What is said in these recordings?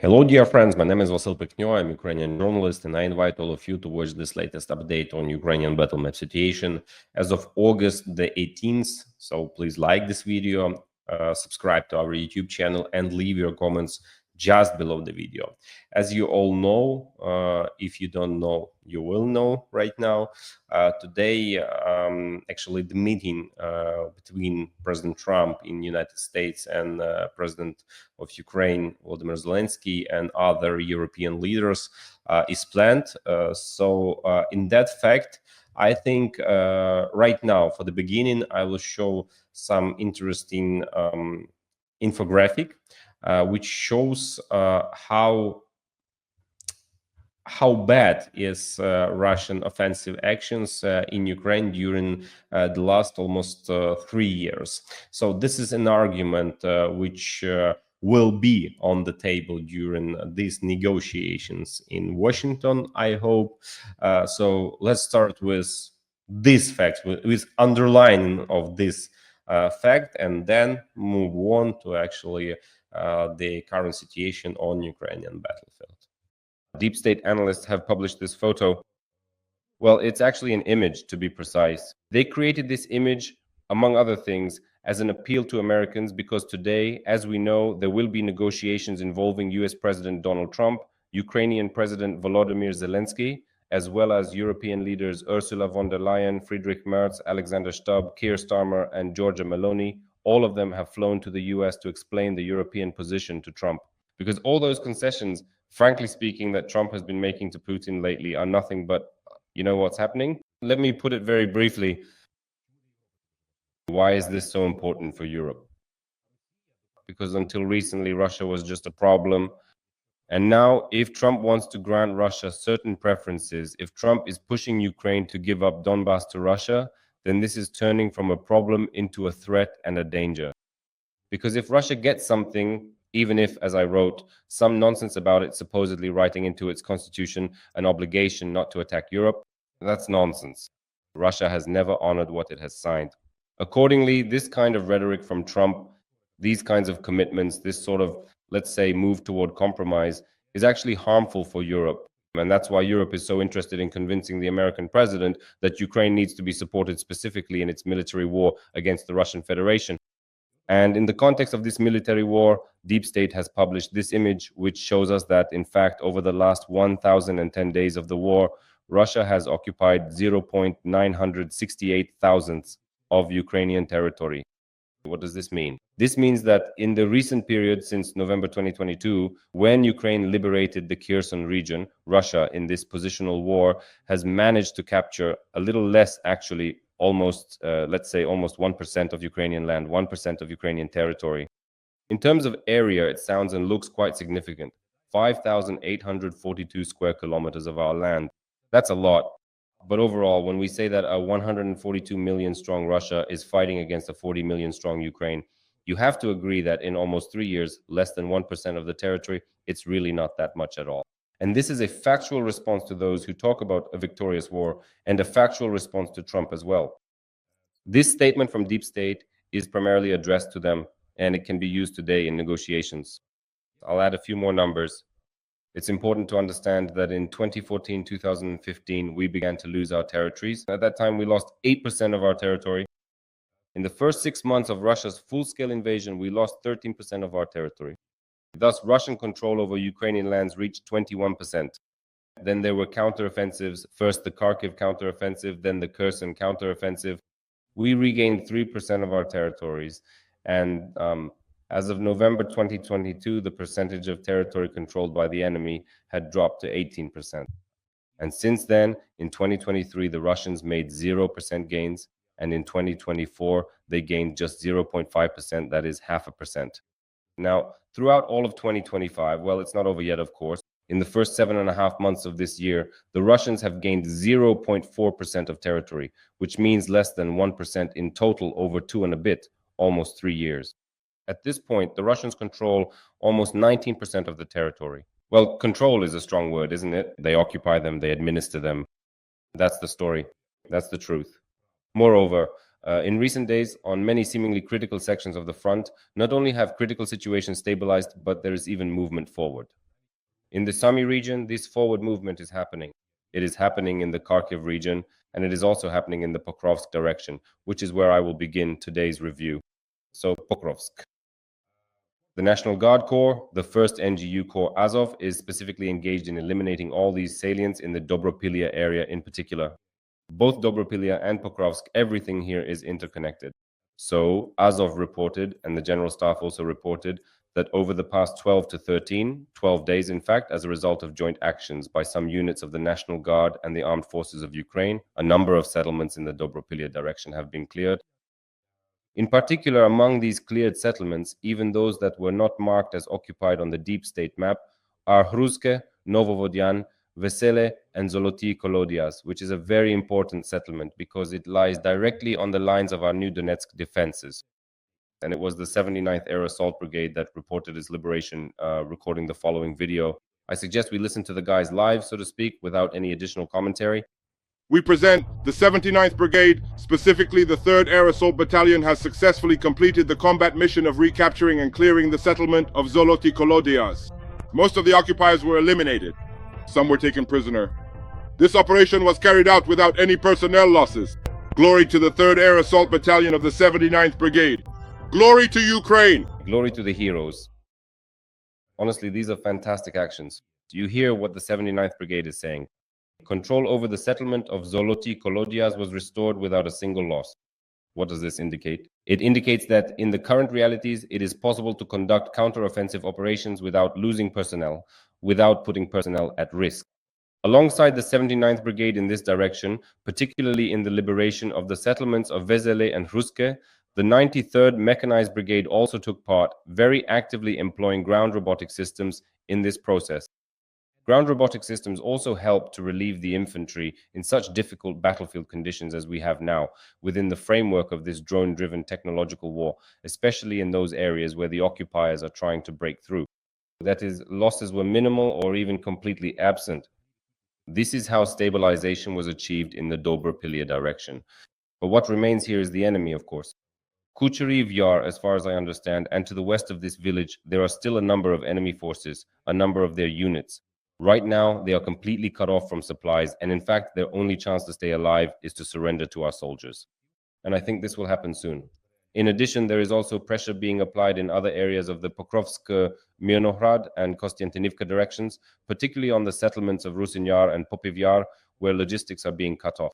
Hello, dear friends. My name is Vasyl Pekhnyo. I'm a Ukrainian journalist, and I invite all of you to watch this latest update on Ukrainian battle map situation as of August the 18th. So please like this video, subscribe to our YouTube channel, and leave your comments just below the video. As you all know, if you don't know, you will know right now. Today, actually, the meeting between President Trump in the United States and President of Ukraine, Volodymyr Zelensky, and other European leaders is planned. In that fact, I think right now, for the beginning, I will show some interesting infographic which shows how bad is Russian offensive actions in Ukraine during the last almost 3 years. So this is an argument which will be on the table during these negotiations in Washington, I hope. So let's start with this fact, with underlining of this fact, and then move on to actually the current situation on Ukrainian battlefield. Deep state analysts have published this photo. Well, it's actually an image, to be precise. They created this image, among other things, as an appeal to Americans because today, as we know, there will be negotiations involving US President Donald Trump, Ukrainian President Volodymyr Zelensky, as well as European leaders Ursula von der Leyen, Friedrich Merz, Alexander Stubb, Keir Starmer, and Giorgia Meloni. All of them have flown to the US to explain the European position to Trump. Because all those concessions, frankly speaking, that Trump has been making to Putin lately are nothing but, you know what's happening? Let me put it very briefly. Why is this so important for Europe? Because until recently, Russia was just a problem. And now, if Trump wants to grant Russia certain preferences, if Trump is pushing Ukraine to give up Donbass to Russia, then this is turning from a problem into a threat and a danger. Because if Russia gets something, even if, as I wrote, some nonsense about it supposedly writing into its constitution an obligation not to attack Europe, that's nonsense. Russia has never honored what it has signed. Accordingly, this kind of rhetoric from Trump, these kinds of commitments, this sort of, let's say, move toward compromise is actually harmful for Europe. And that's why Europe is so interested in convincing the American president that Ukraine needs to be supported specifically in its military war against the Russian Federation. And in the context of this military war, Deep State has published this image, which shows us that, in fact, over the last 1,010 days of the war, Russia has occupied 0.968 thousandths of Ukrainian territory. What does this mean? This means that in the recent period since November 2022, when Ukraine liberated the Kherson region, Russia, in this positional war, has managed to capture a little less, actually, almost, let's say, almost 1% of Ukrainian land, 1% of Ukrainian territory. In terms of area, it sounds and looks quite significant. 5,842 square kilometers of our land. That's a lot. But overall, when we say that a 142 million strong Russia is fighting against a 40 million strong Ukraine, you have to agree that in almost 3 years, less than 1% of the territory, it's really not that much at all. And this is a factual response to those who talk about a victorious war, and a factual response to Trump as well. This statement from Deep State is primarily addressed to them, and it can be used today in negotiations. I'll add a few more numbers. It's important to understand that in 2014-2015, we began to lose our territories. At that time, we lost 8% of our territory. In the first 6 months of Russia's full-scale invasion, we lost 13% of our territory. Thus, Russian control over Ukrainian lands reached 21%. Then there were counteroffensives, first the Kharkiv counteroffensive, then the Kherson counteroffensive. We regained 3% of our territories. And as of November 2022, the percentage of territory controlled by the enemy had dropped to 18%. And since then, in 2023, the Russians made 0% gains. And in 2024, they gained just 0.5%, that is 0.5%. Now, throughout all of 2025, well, it's not over yet, of course. In the first 7.5 months of this year, the Russians have gained 0.4% of territory, which means less than 1% in total over 2 and a bit, almost 3 years. At this point, the Russians control almost 19% of the territory. Well, control is a strong word, isn't it? They occupy them, they administer them. That's the story. That's the truth. Moreover, in recent days, on many seemingly critical sections of the front, not only have critical situations stabilized, but there is even movement forward. In the Sumy region, this forward movement is happening. It is happening in the Kharkiv region, and it is also happening in the Pokrovsk direction, which is where I will begin today's review. So, Pokrovsk. The National Guard Corps, the 1st NGU Corps Azov, is specifically engaged in eliminating all these salients in the Dobropillia area in particular. Both Dobropillia and Pokrovsk, everything here is interconnected. So, Azov reported, and the General Staff also reported, that over the past 12 days in fact, as a result of joint actions by some units of the National Guard and the Armed Forces of Ukraine, a number of settlements in the Dobropillia direction have been cleared. In particular, among these cleared settlements, even those that were not marked as occupied on the deep state map, are Hruske, Novovodyan, Vesele, and Zoloty Kolodias, which is a very important settlement because it lies directly on the lines of our new Donetsk defenses. And it was the 79th Air Assault Brigade that reported its liberation, recording the following video. I suggest we listen to the guys live, so to speak, without any additional commentary. We present the 79th Brigade, specifically the 3rd Air Assault Battalion, has successfully completed the combat mission of recapturing and clearing the settlement of Zoloty Kolodias. Most of the occupiers were eliminated. Some were taken prisoner. This operation was carried out without any personnel losses. Glory to the 3rd Air Assault Battalion of the 79th Brigade. Glory to Ukraine! Glory to the heroes. Honestly, these are fantastic actions. Do you hear what the 79th Brigade is saying? Control over the settlement of Zoloty Kolodias was restored without a single loss. What does this indicate? It indicates that in the current realities, it is possible to conduct counteroffensive operations without losing personnel, without putting personnel at risk. Alongside the 79th Brigade in this direction, particularly in the liberation of the settlements of Vesele and Hruske, the 93rd Mechanized Brigade also took part, very actively employing ground robotic systems in this process. Ground robotic systems also help to relieve the infantry in such difficult battlefield conditions as we have now, within the framework of this drone-driven technological war, especially in those areas where the occupiers are trying to break through. That is, losses were minimal or even completely absent. This is how stabilization was achieved in the Dobropillia direction. But what remains here is the enemy, of course. Kucheriv Yar, as far as I understand, and to the west of this village, there are still a number of enemy forces, a number of their units. Right now, they are completely cut off from supplies, and in fact, their only chance to stay alive is to surrender to our soldiers. And I think this will happen soon. In addition, there is also pressure being applied in other areas of the Pokrovsk, Mirnohrad, and Kostiantinivka directions, particularly on the settlements of Rusin Yar and Popiv Yar, where logistics are being cut off.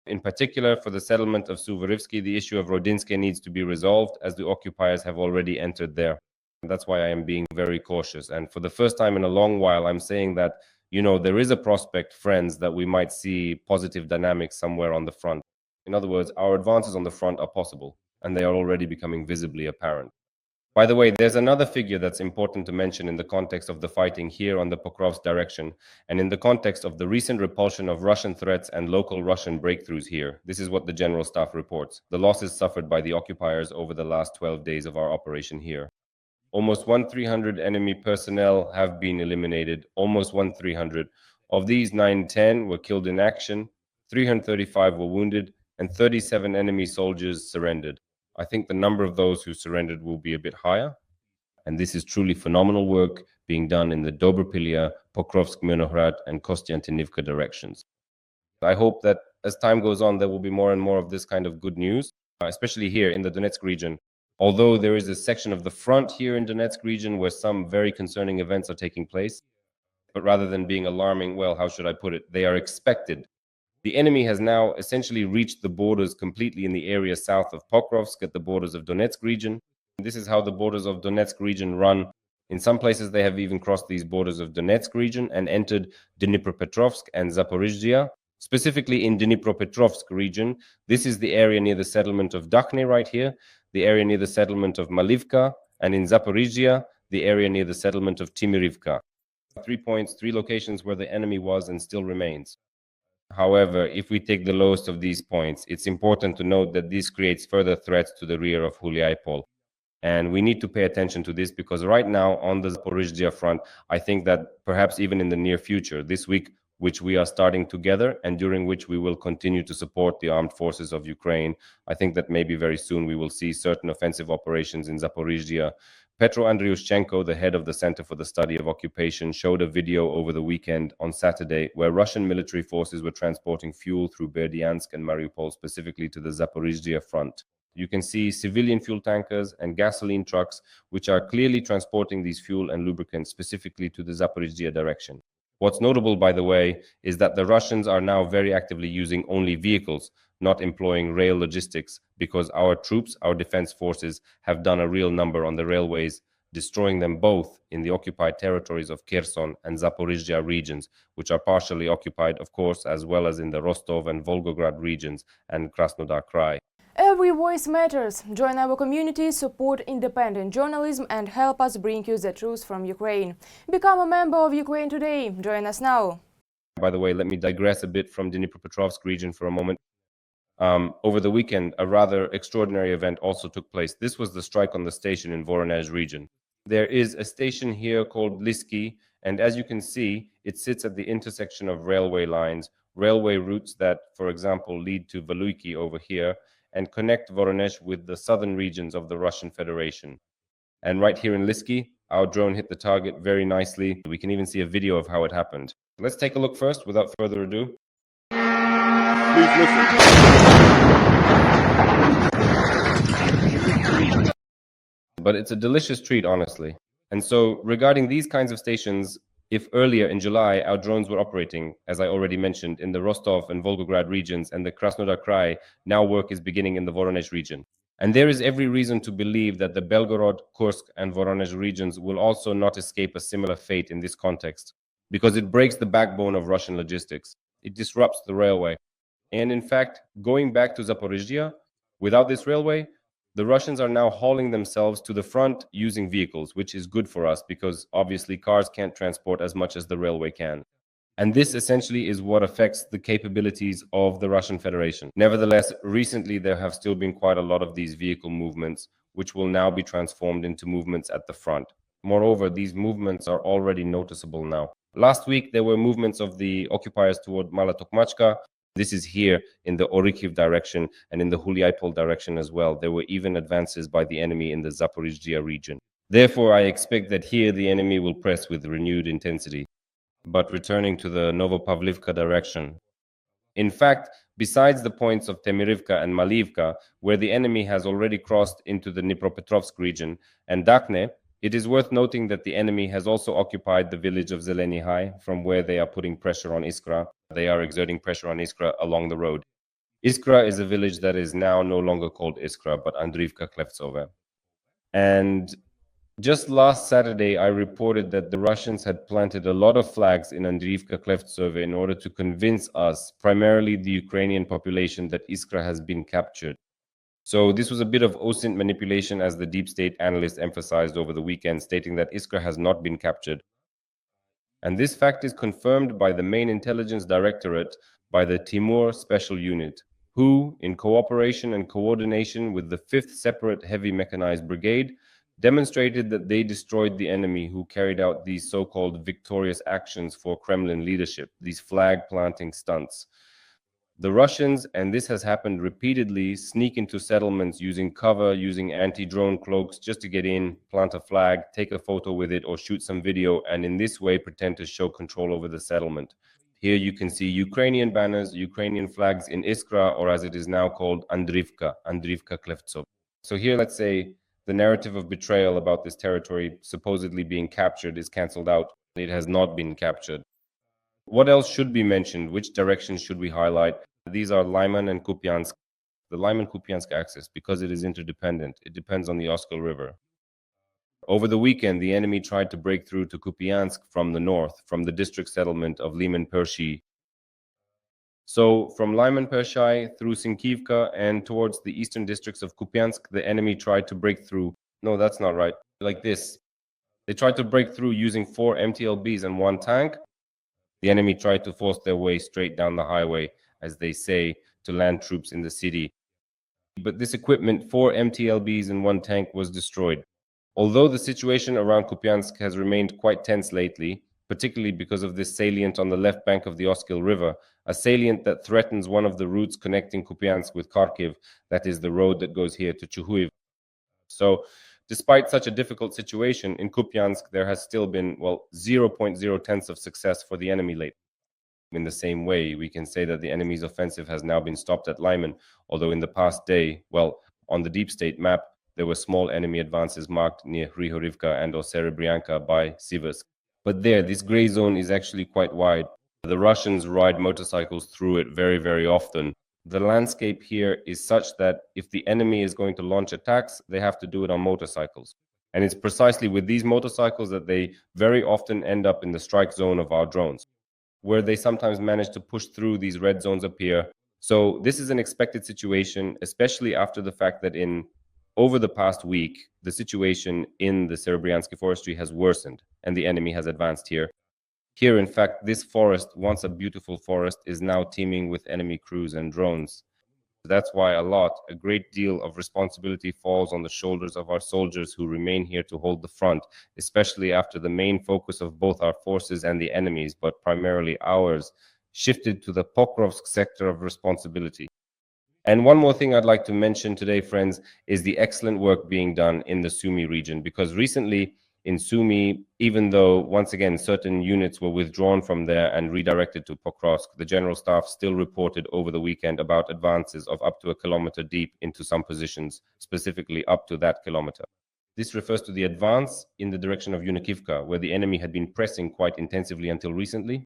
In particular, for the settlement of Suvorivsky, the issue of Rodinske needs to be resolved, as the occupiers have already entered there. That's why I am being very cautious. And for the first time in a long while, I'm saying that, there is a prospect, friends, that we might see positive dynamics somewhere on the front. In other words, our advances on the front are possible, and they are already becoming visibly apparent. By the way, there's another figure that's important to mention in the context of the fighting here on the Pokrovsk direction, and in the context of the recent repulsion of Russian threats and local Russian breakthroughs here. This is what the General Staff reports: the losses suffered by the occupiers over the last 12 days of our operation here. Almost 1,300 enemy personnel have been eliminated, almost 1,300. Of these, 910 were killed in action, 335 were wounded, and 37 enemy soldiers surrendered. I think the number of those who surrendered will be a bit higher. And this is truly phenomenal work being done in the Dobropillia, Pokrovsk, Mirnohrad, and Kostiantinivka directions. I hope that as time goes on, there will be more and more of this kind of good news, especially here in the Donetsk region. Although there is a section of the front here in Donetsk region where some very concerning events are taking place, but rather than being alarming, well, how should I put it? They are expected. The enemy has now essentially reached the borders completely in the area south of Pokrovsk at the borders of Donetsk region. This is how the borders of Donetsk region run. In some places, they have even crossed these borders of Donetsk region and entered Dnipropetrovsk and Zaporizhzhia. Specifically in Dnipropetrovsk region, this is the area near the settlement of Dakhne right here, the area near the settlement of Malivka, and in Zaporizhzhia, the area near the settlement of Timirivka. 3 points, 3 locations where the enemy was and still remains. However, if we take the lowest of these points, it's important to note that this creates further threats to the rear of Huliaipol. And we need to pay attention to this because right now on the Zaporizhzhia front, I think that perhaps even in the near future, this week, which we are starting together and during which we will continue to support the armed forces of Ukraine, I think that maybe very soon we will see certain offensive operations in Zaporizhzhia Petro Andriushchenko, the head of the Center for the Study of Occupation, showed a video over the weekend on Saturday where Russian military forces were transporting fuel through Berdyansk and Mariupol, specifically to the Zaporizhzhia front. You can see civilian fuel tankers and gasoline trucks, which are clearly transporting these fuel and lubricants specifically to the Zaporizhzhia direction. What's notable, by the way, is that the Russians are now very actively using only vehicles, not employing rail logistics, because our troops, our defense forces, have done a real number on the railways, destroying them both in the occupied territories of Kherson and Zaporizhzhia regions, which are partially occupied, of course, as well as in the Rostov and Volgograd regions and Krasnodar Krai. Every voice matters. Join our community, support independent journalism and help us bring you the truth from Ukraine. Become a member of Ukraine Today. Join us now. By the way, let me digress a bit from Dnipropetrovsk region for a moment. Over the weekend, a rather extraordinary event also took place. This was the strike on the station in Voronezh region. There is a station here called Lysky, and as you can see, it sits at the intersection of railway lines, railway routes that, for example, lead to Valyuki over here, and connect Voronezh with the southern regions of the Russian Federation. And right here in Lysky, our drone hit the target very nicely. We can even see a video of how it happened. Let's take a look first, without further ado. Please listen. But it's a delicious treat, honestly. And so regarding these kinds of stations, if earlier in July our drones were operating, as I already mentioned, in the Rostov and Volgograd regions and the Krasnodar Krai, now work is beginning in the Voronezh region. And there is every reason to believe that the Belgorod, Kursk and Voronezh regions will also not escape a similar fate in this context, because it breaks the backbone of Russian logistics. It disrupts the railway. And in fact, going back to Zaporizhzhia, without this railway, the Russians are now hauling themselves to the front using vehicles, which is good for us because obviously cars can't transport as much as the railway can. And this essentially is what affects the capabilities of the Russian Federation. Nevertheless, recently there have still been quite a lot of these vehicle movements, which will now be transformed into movements at the front. Moreover, these movements are already noticeable now. Last week, there were movements of the occupiers toward Mala Tokmachka. This is here in the Orikhiv direction and in the Huliaipol direction as well. There were even advances by the enemy in the Zaporizhzhia region. Therefore, I expect that here the enemy will press with renewed intensity. But returning to the Novopavlivka direction. In fact, besides the points of Temirivka and Malivka, where the enemy has already crossed into the Dnipropetrovsk region, and Dakhne, it is worth noting that the enemy has also occupied the village of Zeleny High, from where they are putting pressure on Iskra. They are exerting pressure on Iskra along the road. Iskra is a village that is now no longer called Iskra, but Andriivka Klevtsove. And just last Saturday, I reported that the Russians had planted a lot of flags in Andriivka Klevtsove in order to convince us, primarily the Ukrainian population, that Iskra has been captured. So this was a bit of OSINT manipulation, as the deep state analyst emphasized over the weekend, stating that Iskra has not been captured. And this fact is confirmed by the main intelligence directorate, by the Timur Special Unit, who, in cooperation and coordination with the 5th Separate Heavy Mechanized Brigade, demonstrated that they destroyed the enemy who carried out these so-called victorious actions for Kremlin leadership, these flag-planting stunts. The Russians, and this has happened repeatedly, sneak into settlements using cover, using anti-drone cloaks just to get in, plant a flag, take a photo with it, or shoot some video, and in this way pretend to show control over the settlement. Here you can see Ukrainian banners, Ukrainian flags in Iskra, or as it is now called, Andriivka Klevtsov. So here, let's say, the narrative of betrayal about this territory supposedly being captured is cancelled out. It has not been captured. What else should be mentioned? Which directions should we highlight? These are Lyman and Kupiansk. The Lyman-Kupiansk axis, because it is interdependent, it depends on the Oskil River. Over the weekend, the enemy tried to break through to Kupiansk from the north, from the district settlement of Lyman Pershi. So from Lyman Pershi through Sinkivka and towards the eastern districts of Kupiansk, the enemy tried to break through. No, that's not right. Like this. They tried to break through using 4 MTLBs and 1 tank. The enemy tried to force their way straight down the highway, as they say, to land troops in the city. But this equipment, 4 MTLBs and 1 tank, was destroyed. Although the situation around Kupiansk has remained quite tense lately, particularly because of this salient on the left bank of the Oskil River, a salient that threatens one of the routes connecting Kupiansk with Kharkiv, that is the road that goes here to Chuhuiv. So Despite such a difficult situation, in Kupiansk, there has still been, 0.0 of success for the enemy lately. In the same way, we can say that the enemy's offensive has now been stopped at Lyman, although in the past day, on the deep state map, there were small enemy advances marked near Hrihorivka and Serebryanka by Siversk. But there, this gray zone is actually quite wide. The Russians ride motorcycles through it very, very often. The landscape here is such that if the enemy is going to launch attacks, they have to do it on motorcycles. And it's precisely with these motorcycles that they very often end up in the strike zone of our drones, where they sometimes manage to push through these red zones up here. So this is an expected situation, especially after the fact that over the past week, the situation in the Serebryansky forestry has worsened and the enemy has advanced here. Here, in fact, this forest, once a beautiful forest, is now teeming with enemy crews and drones. That's why a great deal of responsibility falls on the shoulders of our soldiers who remain here to hold the front, especially after the main focus of both our forces and the enemies, but primarily ours, shifted to the Pokrovsk sector of responsibility. And one more thing I'd like to mention today, friends, is the excellent work being done in the Sumy region, because recently in Sumy, even though once again certain units were withdrawn from there and redirected to Pokrovsk, the general staff still reported over the weekend about advances of up to a kilometer deep into some positions, specifically up to that kilometer. This refers to the advance in the direction of Yunikivka, where the enemy had been pressing quite intensively until recently.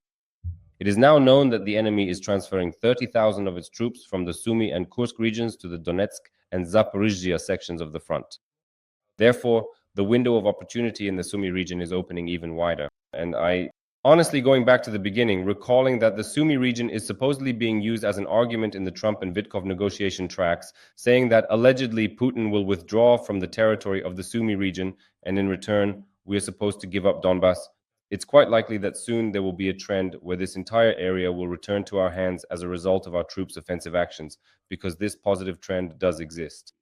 It is now known that the enemy is transferring 30,000 of its troops from the Sumy and Kursk regions to the Donetsk and Zaporizhzhia sections of the front. Therefore, the window of opportunity in the Sumy region is opening even wider. And I honestly, going back to the beginning, recalling that the Sumy region is supposedly being used as an argument in the Trump and Vitkov negotiation tracks, saying that allegedly Putin will withdraw from the territory of the Sumy region, and in return, we are supposed to give up Donbass. It's quite likely that soon there will be a trend where this entire area will return to our hands as a result of our troops' offensive actions, because this positive trend does exist.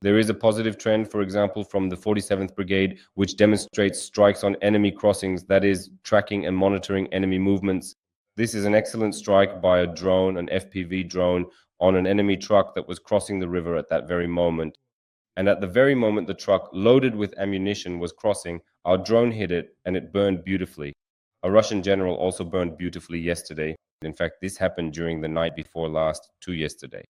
There is a positive trend, for example, from the 47th Brigade, which demonstrates strikes on enemy crossings, that is, tracking and monitoring enemy movements. This is an excellent strike by a drone, an FPV drone, on an enemy truck that was crossing the river at that very moment. And at the very moment the truck, loaded with ammunition, was crossing, our drone hit it, and it burned beautifully. A Russian general also burned beautifully yesterday. In fact, this happened during the night before last to yesterday.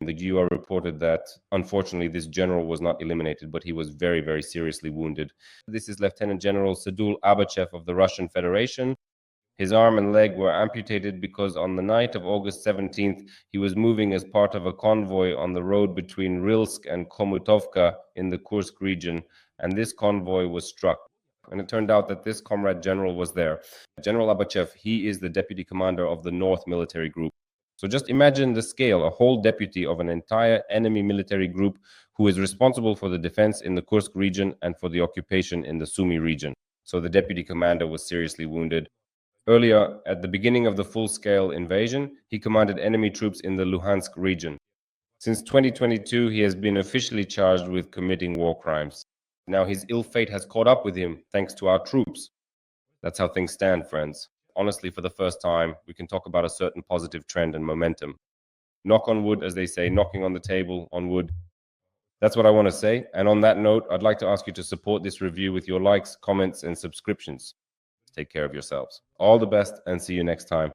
The GUR reported that, unfortunately, this general was not eliminated, but he was very, very seriously wounded. This is Lieutenant General Sadul Abachev of the Russian Federation. His arm and leg were amputated because on the night of August 17th, he was moving as part of a convoy on the road between Rilsk and Komutovka in the Kursk region, and this convoy was struck. And it turned out that this comrade general was there. General Abachev, he is the deputy commander of the North Military Group. So just imagine the scale, a whole deputy of an entire enemy military group who is responsible for the defense in the Kursk region and for the occupation in the Sumy region. So the deputy commander was seriously wounded. Earlier, at the beginning of the full-scale invasion, he commanded enemy troops in the Luhansk region. Since 2022, he has been officially charged with committing war crimes. Now his ill fate has caught up with him thanks to our troops. That's how things stand, friends. Honestly, for the first time, we can talk about a certain positive trend and momentum. Knock on wood, as they say, knocking on the table on wood. That's what I want to say. And on that note, I'd like to ask you to support this review with your likes, comments, and subscriptions. Take care of yourselves. All the best, and see you next time.